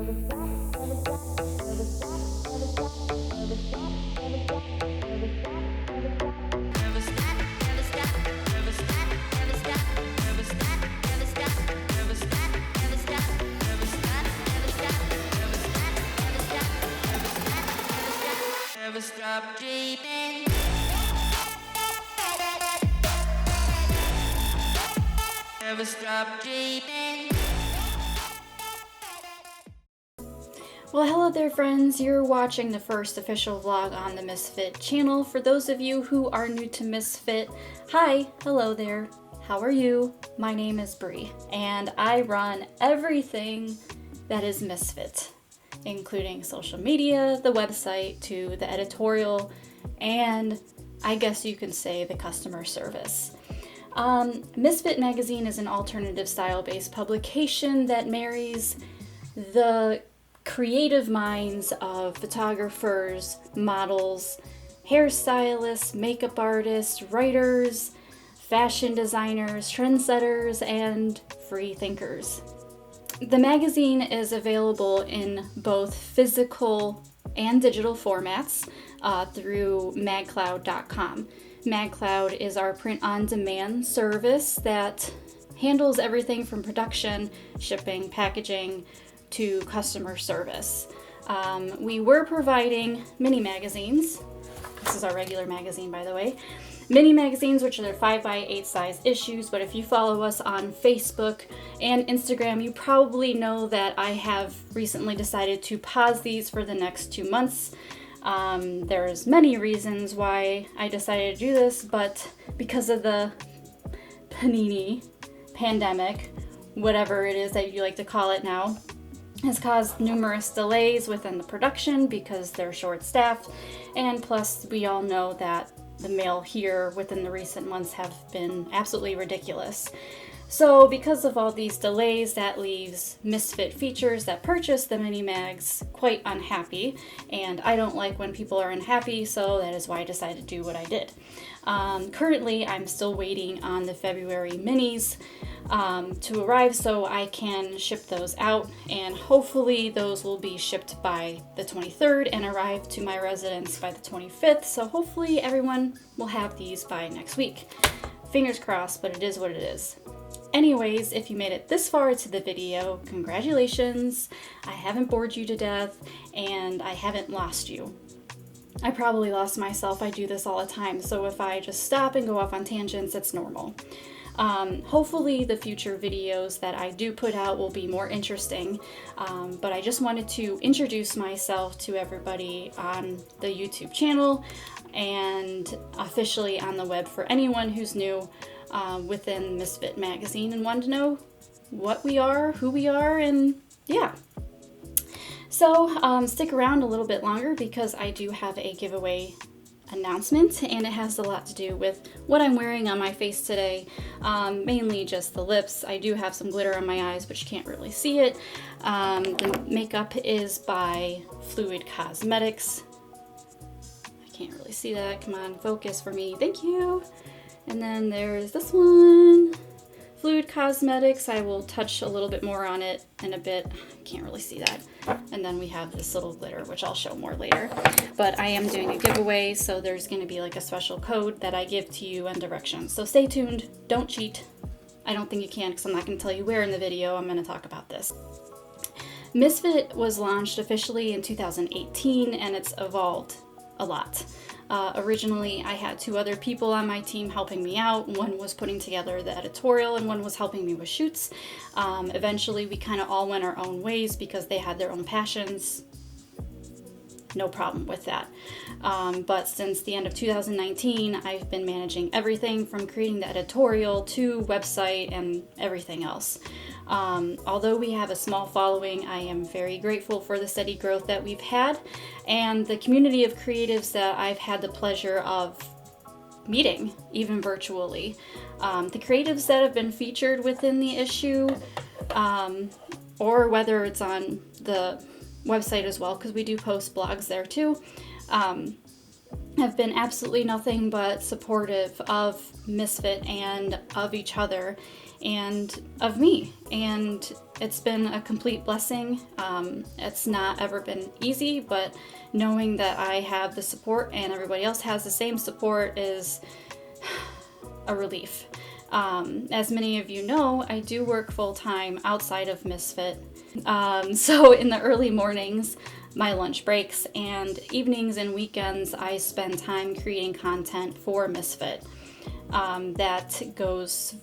Never stop dreaming. Never stop dreaming. Well, hello there friends, you're watching the first official vlog on the Myssfit channel. For those of you who are new to Myssfit, hi, hello there, how are you? My name is Bree, and I run everything that is Myssfit, including social media, the website, to the editorial, and I guess you can say the customer service. Myssfit Magazine is an alternative style-based publication that marries the creative minds of photographers, models, hairstylists, makeup artists, writers, fashion designers, trendsetters, and free thinkers. The magazine is available in both physical and digital formats through magcloud.com. MagCloud is our print-on-demand service that handles everything from production, shipping, packaging, to customer service. We were providing mini magazines. This is our regular magazine, by the way. Mini magazines, which are their 5x8 size issues, but if you follow us on Facebook and Instagram, you probably know that I have recently decided to pause these for the next 2 months. There's many reasons why I decided to do this, but because of the panini pandemic, whatever it is that you like to call it now, has caused numerous delays within the production because they're short-staffed, and plus we all know that the mail here within the recent months have been absolutely ridiculous. So because of all these delays, that leaves Myssfit features that purchase the mini mags quite unhappy, and I don't like when people are unhappy, so that is why I decided to do what I did. Currently, I'm still waiting on the February minis to arrive so I can ship those out, and hopefully those will be shipped by the 23rd and arrive to my residence by the 25th, so hopefully everyone will have these by next week. Fingers crossed, but it is what it is. Anyways, if you made it this far into the video, congratulations. I haven't bored you to death, and I haven't lost you. I probably lost myself. I do this all the time, so if I just stop and go off on tangents, it's normal. Hopefully the future videos that I do put out will be more interesting, but I just wanted to introduce myself to everybody on the YouTube channel and officially on the web for anyone who's new within Myssfit Magazine and wanted to know what we are, who we are, and yeah. So stick around a little bit longer because I do have a giveaway announcement, and it has a lot to do with what I'm wearing on my face today, mainly just the lips. I do have some glitter on my eyes, but you can't really see it. The makeup is by Fluid Cosmetics. I can't really see that. Come on, focus for me. Thank you. And then there's this one, Fluid Cosmetics. I will touch a little bit more on it in a bit. Can't really see that. And then we have this little glitter, which I'll show more later. But I am doing a giveaway, so there's going to be like a special code that I give to you and directions. So stay tuned. Don't cheat. I don't think you can because I'm not going to tell you where in the video I'm going to talk about this. Myssfit was launched officially in 2018, and it's evolved a lot. Originally, I had 2 other people on my team helping me out. One was putting together the editorial and one was helping me with shoots. Eventually, we kind of all went our own ways because they had their own passions. No problem with that. But since the end of 2019, I've been managing everything from creating the editorial to website and everything else. Although we have a small following, I am very grateful for the steady growth that we've had and the community of creatives that I've had the pleasure of meeting, even virtually. The creatives that have been featured within the issue, or whether it's on the website as well, because we do post blogs there too, have been absolutely nothing but supportive of Myssfit and of each other. and of me. And it's been a complete blessing. It's not ever been easy, but knowing that I have the support and everybody else has the same support is a relief. As many of you know, I do work full-time outside of Myssfit. So in the early mornings, my lunch breaks, and evenings and weekends, I spend time creating content for Myssfit. That goes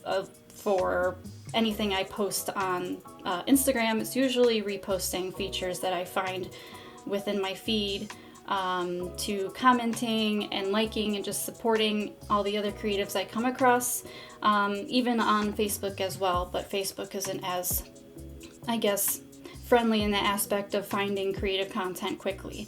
for anything I post on Instagram. It's usually reposting features that I find within my feed, to commenting and liking and just supporting all the other creatives I come across, even on Facebook as well, but Facebook isn't as, I guess, friendly in the aspect of finding creative content quickly.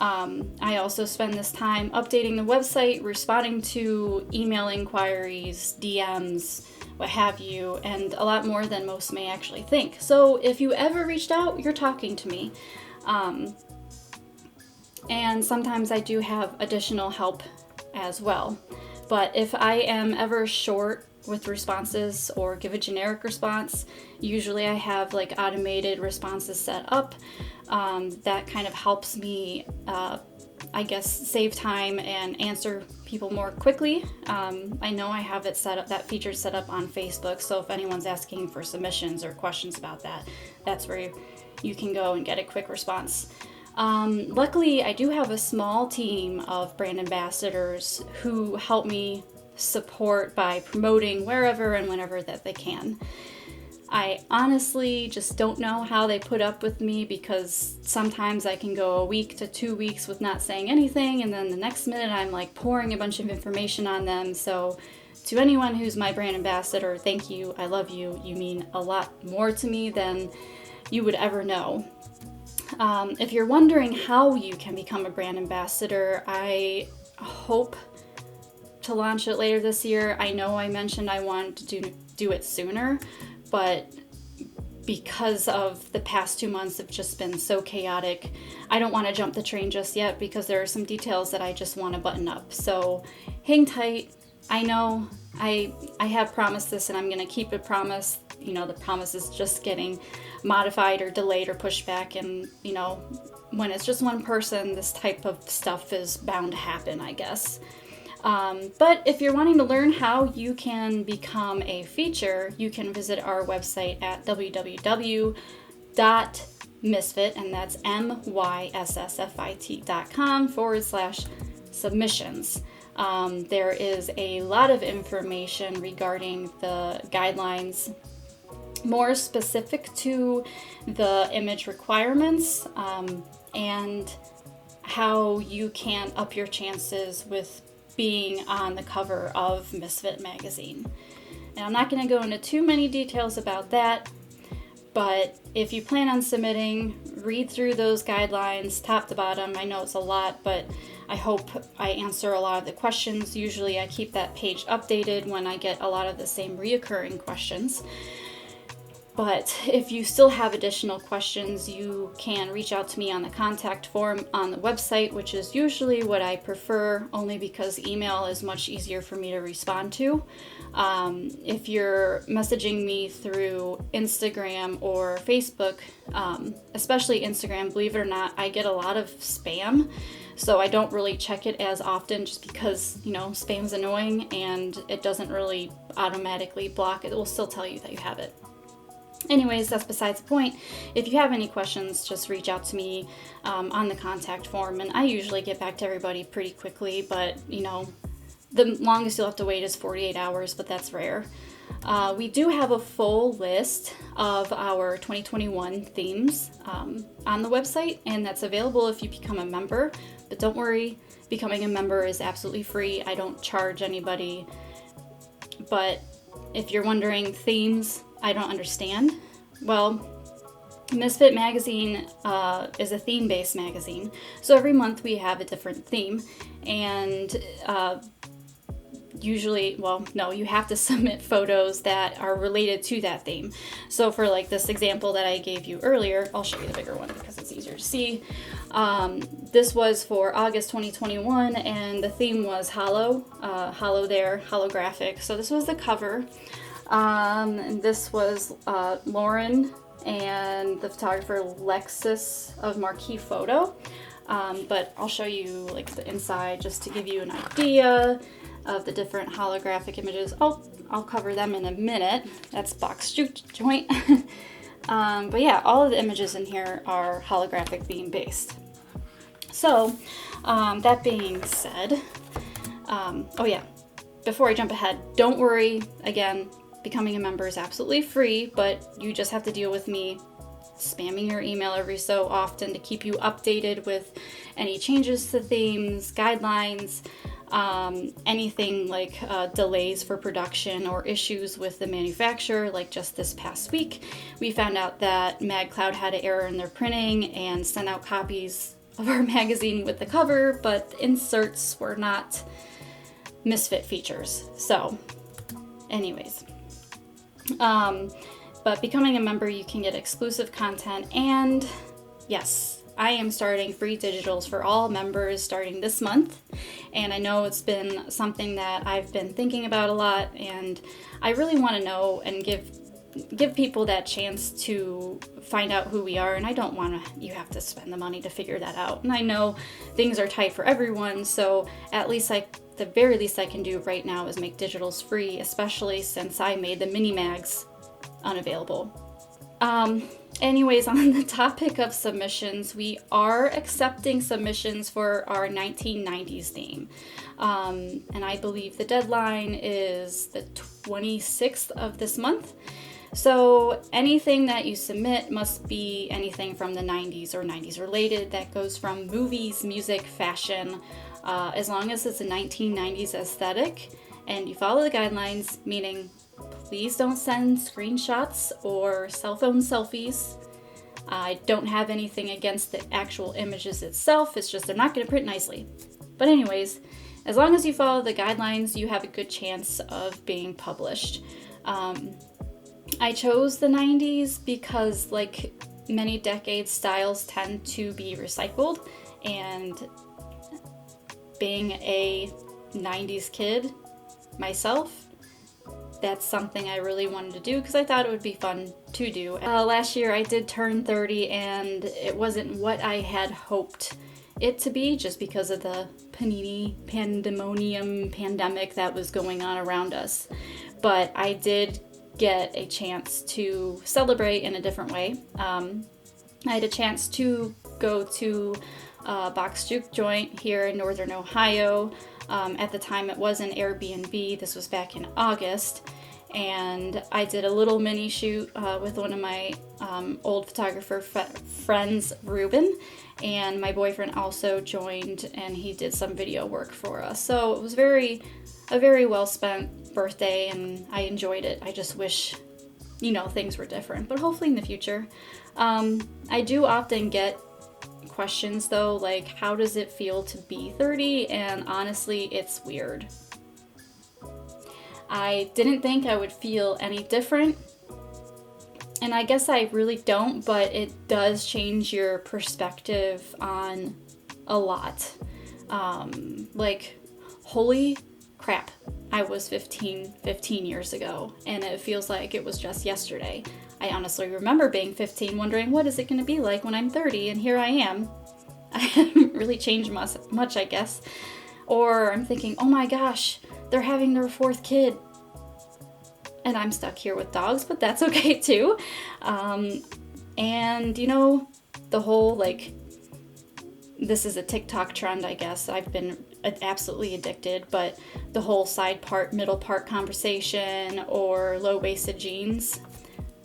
I also spend this time updating the website, responding to email inquiries, DMs, what have you, and a lot more than most may actually think. So if you ever reached out, you're talking to me. And sometimes I do have additional help as well. But if I am ever short with responses or give a generic response, usually I have like automated responses set up. That kind of helps me, I guess, save time and answer people more quickly. I know I have it set up, that feature set up on Facebook, so if anyone's asking for submissions or questions about that, that's where you can go and get a quick response. Luckily, I do have a small team of brand ambassadors who help me support by promoting wherever and whenever that they can. I honestly just don't know how they put up with me, because sometimes I can go a week to 2 weeks with not saying anything, and then the next minute I'm like pouring a bunch of information on them. So to anyone who's my brand ambassador, thank you, I love you, you mean a lot more to me than you would ever know. If you're wondering how you can become a brand ambassador, I hope to launch it later this year. I know I mentioned I wanted to do it sooner, but because of the past 2 months have just been so chaotic, I don't want to jump the train just yet, because there are some details that I just want to button up. So hang tight. I know I have promised this, and I'm going to keep a promise. You know, the promise is just getting modified or delayed or pushed back, and you know, when it's just one person, this type of stuff is bound to happen, I guess. But if you're wanting to learn how you can become a feature, you can visit our website at www.myssfit, and that's myssfit.com/submissions. There is a lot of information regarding the guidelines, more specific to the image requirements, and how you can up your chances with being on the cover of Myssfit Magazine. And I'm not going to go into too many details about that, but if you plan on submitting, read through those guidelines top to bottom. I know it's a lot, but I hope I answer a lot of the questions. Usually I keep that page updated when I get a lot of the same reoccurring questions. But if you still have additional questions, you can reach out to me on the contact form on the website, which is usually what I prefer, only because email is much easier for me to respond to. If you're messaging me through Instagram or Facebook, especially Instagram, believe it or not, I get a lot of spam. So I don't really check it as often, just because, you know, spam's annoying and it doesn't really automatically block it. It will still tell you that you have it. Anyways, that's besides the point. If you have any questions, just reach out to me on the contact form, and I usually get back to everybody pretty quickly, but you know, the longest you'll have to wait is 48 hours, but that's rare. We do have a full list of our 2021 themes on the website, and that's available if you become a member. But don't worry, becoming a member is absolutely free. I don't charge anybody. But if you're wondering, themes, I don't understand. Well, Myssfit Magazine is a theme-based magazine. So every month we have a different theme, and usually, well, no, you have to submit photos that are related to that theme. So for like this example that I gave you earlier, I'll show you the bigger one because it's easier to see. This was for August 2021, and the theme was holographic. So this was the cover. And this was Lauren and the photographer Lexus of Marquee Photo. But I'll show you like the inside just to give you an idea of the different holographic images. I'll cover them in a minute. That's box joint. But yeah, all of the images in here are holographic theme based. So that being said, oh yeah, before I jump ahead, don't worry, again, becoming a member is absolutely free, but you just have to deal with me spamming your email every so often to keep you updated with any changes to themes, guidelines, anything like delays for production or issues with the manufacturer. Like just this past week, we found out that MagCloud had an error in their printing and sent out copies of our magazine with the cover, but the inserts were not Myssfit features. So anyways, but becoming a member, you can get exclusive content, and yes, I am starting free digitals for all members starting this month. And I know it's been something that I've been thinking about a lot, and I really want to know and give people that chance to find out who we are. And I don't want you have to spend the money to figure that out. And I know things are tight for everyone, so at least the very least I can do right now is make digitals free, especially since I made the mini mags unavailable. Anyways, on the topic of submissions, we are accepting submissions for our 1990s theme. And I believe the deadline is the 26th of this month. So anything that you submit must be anything from the 90s or 90s related that goes from movies, music, fashion, as long as it's a 1990s aesthetic and you follow the guidelines, meaning please don't send screenshots or cell phone selfies. I don't have anything against the actual images itself, it's just they're not going to print nicely. But anyways, as long as you follow the guidelines, you have a good chance of being published. I chose the 90s because, like many decades, styles tend to be recycled, and being a 90s kid myself, that's something I really wanted to do because I thought it would be fun to do. Last year I did turn 30 and it wasn't what I had hoped it to be just because of the panini pandemic that was going on around us. But I did get a chance to celebrate in a different way. I had a chance to go to Box Juke Joint here in Northern Ohio. At the time it was an Airbnb. This was back in August, and I did a little mini shoot with one of my old photographer friends, Ruben, and my boyfriend also joined, and he did some video work for us. So it was a very well spent birthday, and I enjoyed it. I just wish, things were different, but hopefully in the future. I do often get questions though, like how does it feel to be 30? And honestly, it's weird. I didn't think I would feel any different, and I guess I really don't, but it does change your perspective on a lot. Like, holy crap, I was 15 years ago, and it feels like it was just yesterday. I honestly remember being 15 wondering, what is it going to be like when I'm 30? And here I am. I haven't really changed much, I guess. Or I'm thinking, oh my gosh, they're having their 4th kid. And I'm stuck here with dogs, but that's okay too. And the whole, this is a TikTok trend, I guess. I've been absolutely addicted, but the whole side part, middle part conversation, or low-waisted jeans.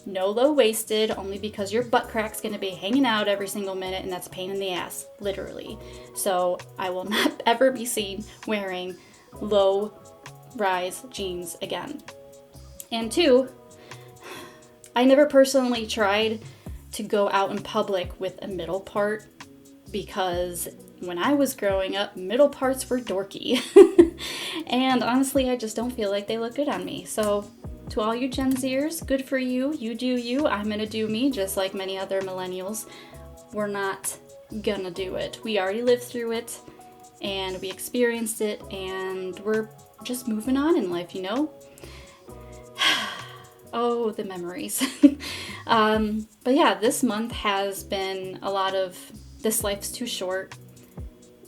No low-waisted, only because your butt crack's going to be hanging out every single minute, and that's a pain in the ass, literally. So I will not ever be seen wearing low-rise jeans again. And 2, I never personally tried to go out in public with a middle part, because when I was growing up, middle parts were dorky. And honestly, I just don't feel like they look good on me. So to all you Gen Zers, good for you. You do you. I'm gonna do me, just like many other millennials. We're not gonna do it. We already lived through it, and we experienced it, and we're just moving on in life, Oh, the memories. But yeah, this month has been a lot of this life's too short.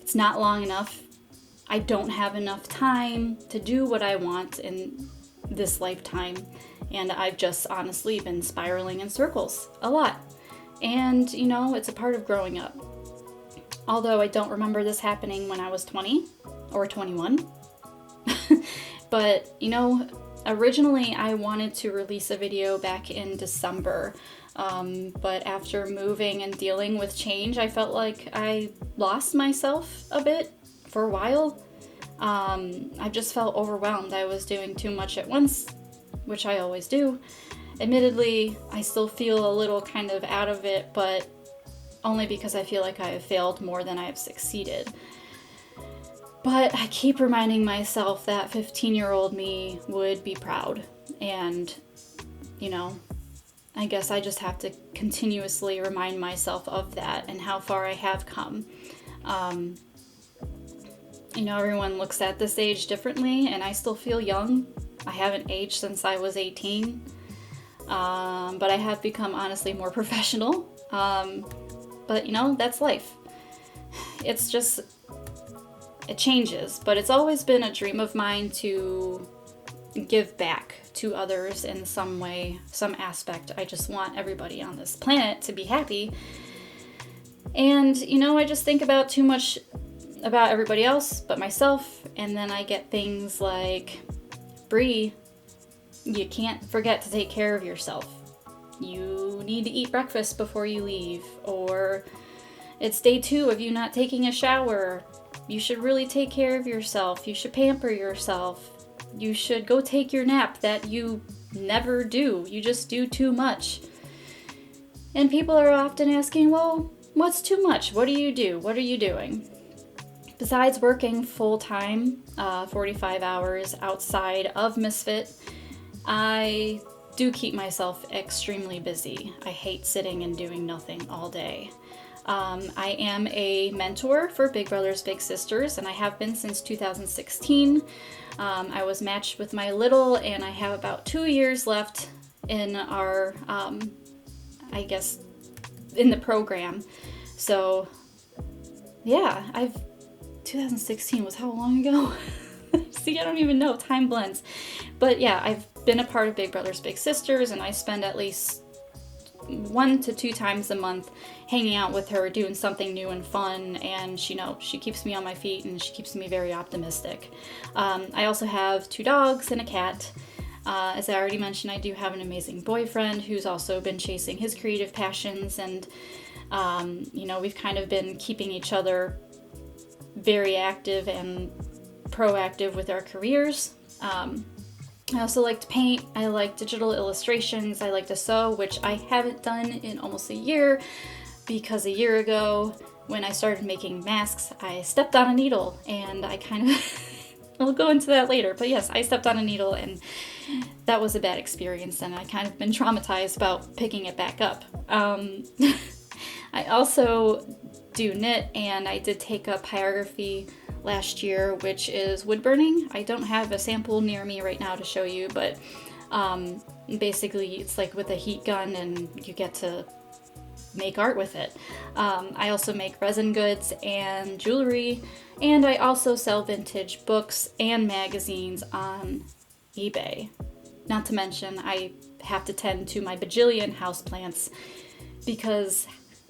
It's not long enough. I don't have enough time to do what I want in this lifetime. And I've just honestly been spiraling in circles a lot. And, it's a part of growing up. Although I don't remember this happening when I was 20 or 21. But, originally I wanted to release a video back in December. But after moving and dealing with change, I felt like I lost myself a bit for a while. I just felt overwhelmed. I was doing too much at once, which I always do. Admittedly, I still feel a little kind of out of it, but only because I feel like I have failed more than I have succeeded. But I keep reminding myself that 15-year-old me would be proud. And, I guess I just have to continuously remind myself of that and how far I have come. Everyone looks at this age differently, and I still feel young. I haven't aged since I was 18. But I have become honestly more professional. But that's life. It's just, it changes, but it's always been a dream of mine to give back to others in some way, some aspect. I just want everybody on this planet to be happy. And, I just think about too much about everybody else but myself, and then I get things like, Bree, you can't forget to take care of yourself. You need to eat breakfast before you leave, or it's day 2 of you not taking a shower. You should really take care of yourself. You should pamper yourself. You should go take your nap that you never do. You just do too much. And people are often asking, well, what's too much? What do you do? What are you doing? Besides working full-time, 45 hours outside of Myssfit, I do keep myself extremely busy. I hate sitting and doing nothing all day. I am a mentor for Big Brothers Big Sisters, and I have been since 2016. I was matched with my little, and I have about 2 years left in our, in the program. So, yeah, 2016 was how long ago? See, I don't even know. Time blends. But yeah, I've been a part of Big Brothers Big Sisters, and I spend at least 1 to 2 times a month hanging out with her, doing something new and fun, and she keeps me on my feet, and she keeps me very optimistic. I also have 2 dogs and a cat. As I already mentioned, I do have an amazing boyfriend who's also been chasing his creative passions, and we've kind of been keeping each other very active and proactive with our careers. I also like to paint. I like digital illustrations. I like to sew, which I haven't done in almost a year, because a year ago when I started making masks, I stepped on a needle, and I kind of I'll go into that later, but yes, I stepped on a needle, and that was a bad experience, and I kind of been traumatized about picking it back up. I also do knit, and I did take up pyrography last year, which is wood burning. I don't have a sample near me right now to show you, but basically it's like with a heat gun, and you get to make art with it. I also make resin goods and jewelry, and I also sell vintage books and magazines on eBay. Not to mention, I have to tend to my bajillion houseplants, because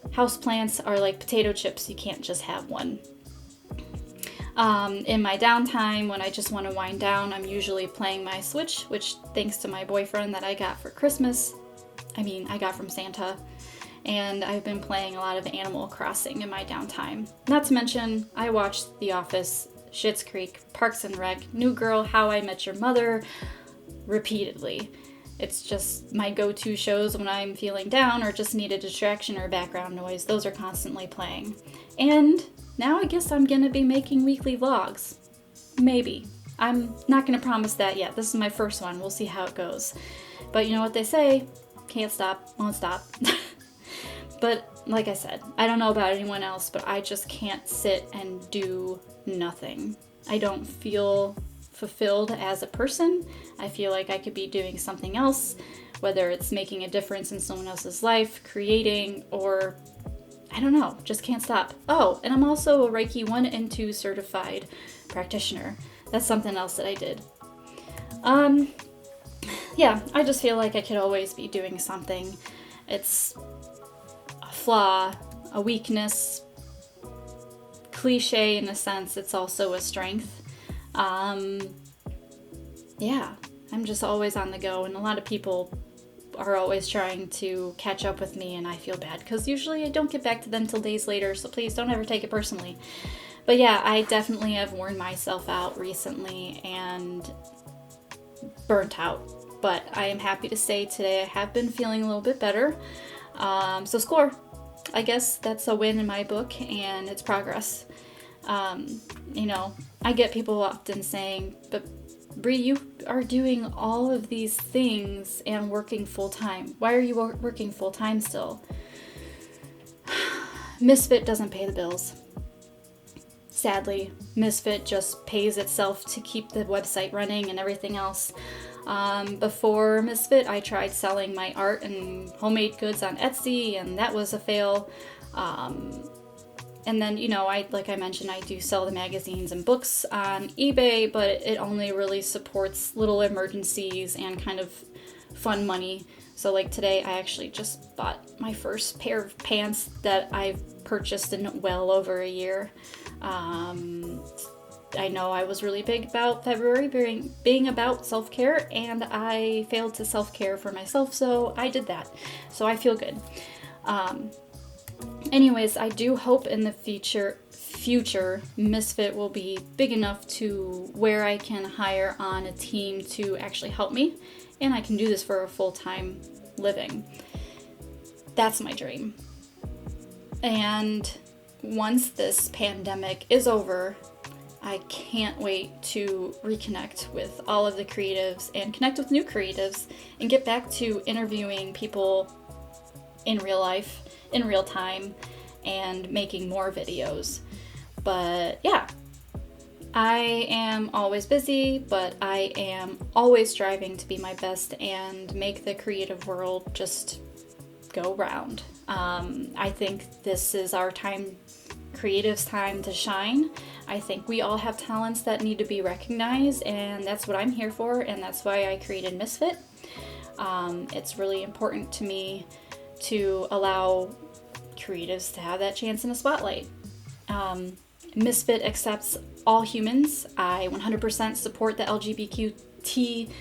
houseplants are like potato chips. You can't just have one. In my downtime, when I just want to wind down, I'm usually playing my Switch, which thanks to my boyfriend that I got for Christmas, I got from Santa, and I've been playing a lot of Animal Crossing in my downtime. Not to mention, I watched The Office, Schitt's Creek, Parks and Rec, New Girl, How I Met Your Mother, repeatedly. It's just my go-to shows when I'm feeling down or just need a distraction or background noise. Those are constantly playing. And now I guess I'm gonna be making weekly vlogs. Maybe. I'm not gonna promise that yet. This is my first one. We'll see how it goes. But you know what they say? Can't stop, won't stop. But like I said, I don't know about anyone else, but I just can't sit and do nothing. I don't feel fulfilled as a person. I feel like I could be doing something else, whether it's making a difference in someone else's life, creating, or I don't know, just can't stop. Oh, and I'm also a Reiki 1 and 2 certified practitioner. That's something else that I did. Yeah, I just feel like I could always be doing something. It's a flaw, a weakness, cliche in a sense, it's also a strength. Yeah, I'm just always on the go, and a lot of people are always trying to catch up with me, and I feel bad because usually I don't get back to them till days later, so please don't ever take it personally. But yeah, I definitely have worn myself out recently and burnt out. But I am happy to say today I have been feeling a little bit better. So score. I guess that's a win in my book, and it's progress. You know, I get people often saying, but Bree, you are doing all of these things and working full time. Why are you working full time still? Myssfit doesn't pay the bills. Sadly, Myssfit just pays itself to keep the website running and everything else. Before Myssfit, I tried selling my art and homemade goods on Etsy, and that was a fail. And then, you know, like I mentioned, I do sell the magazines and books on eBay, but it only really supports little emergencies and kind of fun money. So like today, I actually just bought my first pair of pants that I've purchased in well over a year. I know I was really big about February being about self-care, and I failed to self-care for myself, so I did that. So I feel good. Anyways, I do hope in the future Myssfit will be big enough to where I can hire on a team to actually help me, and I can do this for a full-time living. That's my dream. And once this pandemic is over, I can't wait to reconnect with all of the creatives and connect with new creatives and get back to interviewing people in real life, in real time, and making more videos. But yeah, I am always busy, but I am always striving to be my best and make the creative world just go round. I think this is our time, creatives' time to shine. I think we all have talents that need to be recognized, and that's what I'm here for, and that's why I created Myssfit. It's really important to me to allow creatives to have that chance in the spotlight. Myssfit accepts all humans. I 100% support the LGBTQ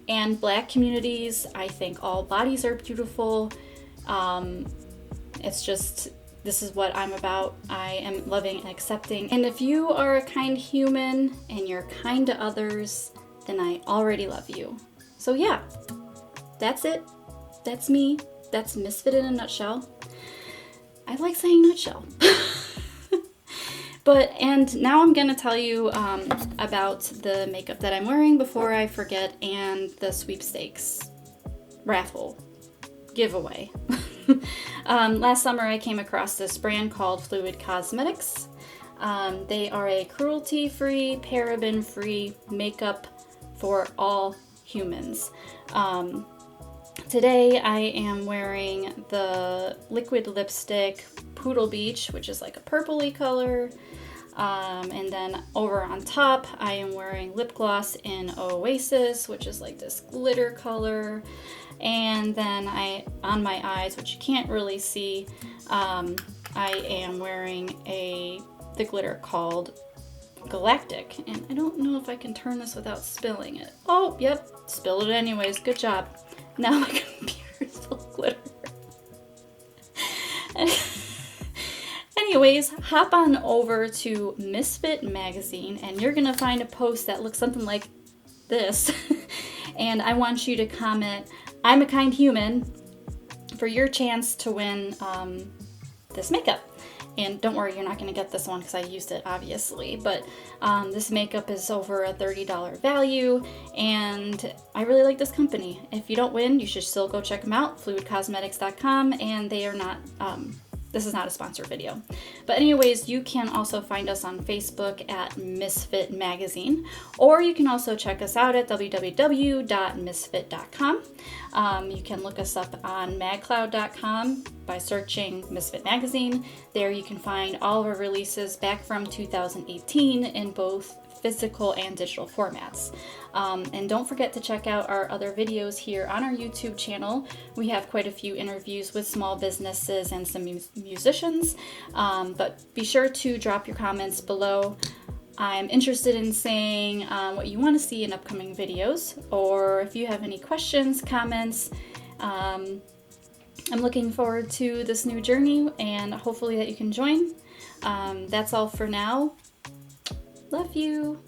and Black communities. I think all bodies are beautiful. It's just, this is what I'm about. I am loving and accepting. And if you are a kind human and you're kind to others, then I already love you. So yeah, that's it. That's me. That's Myssfit in a nutshell. I like saying nutshell. And now I'm going to tell you about the makeup that I'm wearing before I forget, and the sweepstakes raffle giveaway. Last summer I came across this brand called Fluid Cosmetics. They are a cruelty-free, paraben-free makeup for all humans. Today I am wearing the liquid lipstick Poodle Beach, which is like a purpley color. And then over on top, I am wearing lip gloss in Oasis, which is like this glitter color. And then on my eyes, which you can't really see, I am wearing the glitter called Galactic. And I don't know if I can turn this without spilling it. Oh, yep, spilled it anyways. Good job. Now my computer's full of glitter. Anyways, hop on over to Myssfit Magazine, and you're gonna find a post that looks something like this. And I want you to comment, "I'm a kind human," for your chance to win this makeup. And don't worry, you're not going to get this one because I used it, obviously. But this makeup is over a $30 value, and I really like this company. If you don't win, you should still go check them out, fluidcosmetics.com, and they are not, This is not a sponsored video. But anyways, you can also find us on Facebook at Myssfit Magazine, or you can also check us out at www.myssfit.com. You can look us up on magcloud.com by searching Myssfit Magazine. There you can find all of our releases back from 2018 in both physical and digital formats. And don't forget to check out our other videos here on our YouTube channel. We have quite a few interviews with small businesses and some musicians, but be sure to drop your comments below. I'm interested in saying what you want to see in upcoming videos, or if you have any questions, comments. I'm looking forward to this new journey, and hopefully that you can join. That's all for now. Love you.